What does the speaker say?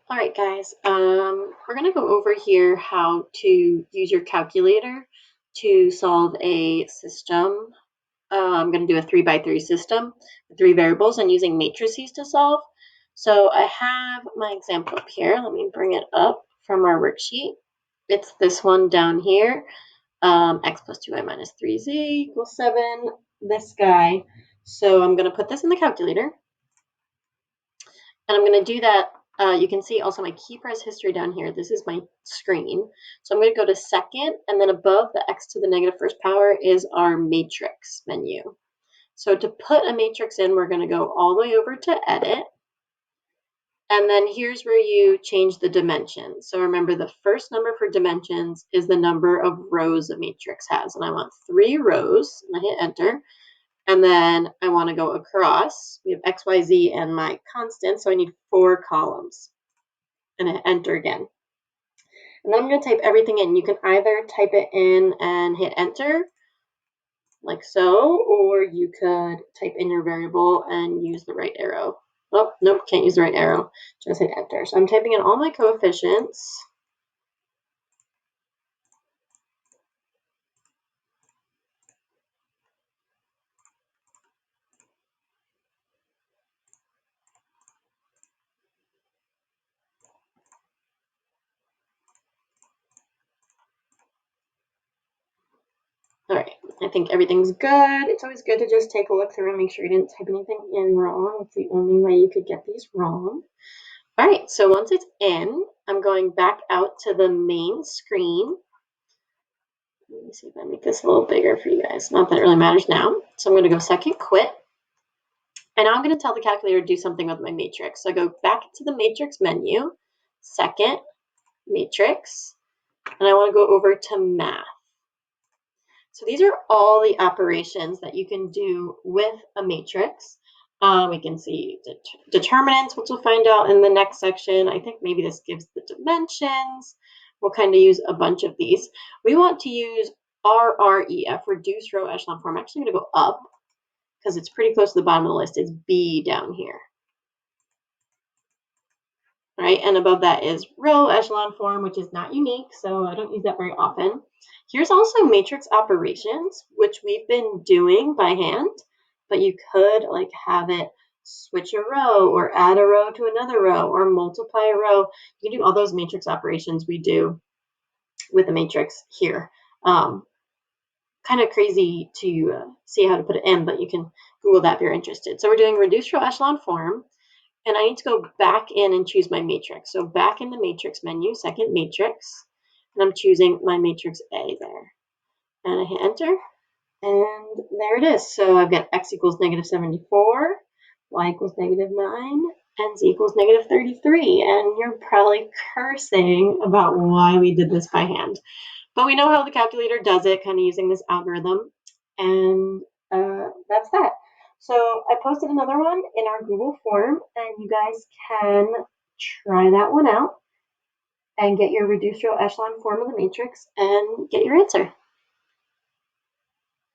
All right, guys, we're going to go over here how to use your calculator to solve a system. I'm going to do a 3x3 system with 3 variables and using matrices to solve. So I have my example up here. Let me bring it up from our worksheet. It's this one down here, x plus 2y minus 3z equals 7, this guy. So I'm going to put this in the calculator. And I'm going to do that. You can see also my key press history down here. This is my screen. So I'm going to go to second, and then above the x to the negative first power is our matrix menu. So to put a matrix in, we're going to go all the way over to edit. And then here's where you change the dimensions. So remember, the first number for dimensions is the number of rows a matrix has. And I want 3 rows, and I hit enter. And then I want to go across. We have X, Y, Z, and my constant, so I need 4 columns. And hit enter again. And then I'm going to type everything in. You can either type it in and hit enter, like so, or you could type in your variable and use the right arrow. Oh, nope, can't use the right arrow. Just hit enter. So I'm typing in all my coefficients. All right, I think everything's good. It's always good to just take a look through and make sure you didn't type anything in wrong. It's the only way you could get these wrong. All right, so once it's in, I'm going back out to the main screen. Let me see if I make this a little bigger for you guys. Not that it really matters now. So I'm going to go second quit. And now I'm going to tell the calculator to do something with my matrix. So I go back to the matrix menu, second matrix, and I want to go over to math. So these are all the operations that you can do with a matrix. We can see determinants, which we'll find out in the next section. I think maybe this gives the dimensions. We'll kind of use a bunch of these. We want to use RREF, reduced row echelon form. I'm actually going to go up because it's pretty close to the bottom of the list. It's B down here. Right, and above that is row echelon form, which is not unique, so I don't use that very often. Here's also matrix operations, which we've been doing by hand, but you could like have it switch a row or add a row to another row or multiply a row. You can do all those matrix operations we do with the matrix here. Kind of crazy to see how to put it in, but you can Google that if you're interested. So we're doing reduced row echelon form. And I need to go back in and choose my matrix. So back in the matrix menu, second matrix, and I'm choosing my matrix A there. And I hit enter, and there it is. So I've got x equals negative 74, y equals negative 9, and z equals negative 33. And you're probably cursing about why we did this by hand. But we know how the calculator does it, kind of using this algorithm. And that's that. So I posted another one in our Google form, and you guys can try that one out and get your reduced row echelon form of the matrix and get your answer.